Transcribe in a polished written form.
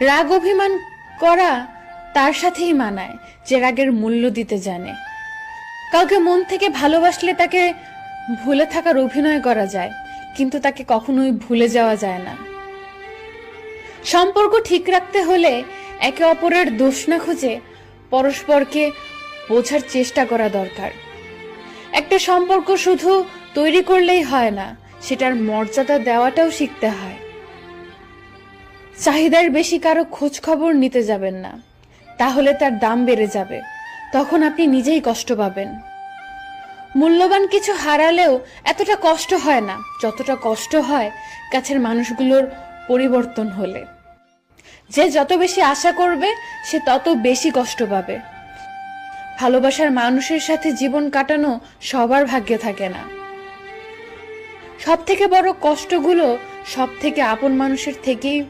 রাগ অভিমান করা তার সাথেই মানায় যে রাগের মূল্য দিতে জানে। কাউকে মন থেকে ভালোবাসলে তাকে ভুলে থাকার অভিনয় করা যায়, কিন্তু তাকে কখনোই ভুলে যাওয়া যায় না। সম্পর্ক ঠিক রাখতে হলে একে অপরের দোষ না খুঁজে পরস্পরকে বোঝার চেষ্টা করা দরকার। একটা সম্পর্ক শুধু তৈরি করলেই হয় না, সেটার মর্যাদা দেওয়াটাও শিখতে হয়। চাহিদার বেশি কারো খোঁজ খবর নিতে যাবেন না, তাহলে তার দাম বেড়ে যাবে, তখন আপনি নিজেই কষ্ট পাবেন। মূল্যবান কিছু হারালেও এতটা কষ্ট হয় না যতটা কষ্ট হয় কাছের মানুষগুলোর পরিবর্তন হলে। যে যত বেশি আশা করবে সে তত বেশি কষ্ট পাবে। ভালোবাসার মানুষের সাথে জীবন কাটানো সবার ভাগ্যে থাকে না। সব থেকে বড় কষ্টগুলো সব থেকে আপন মানুষের থেকেই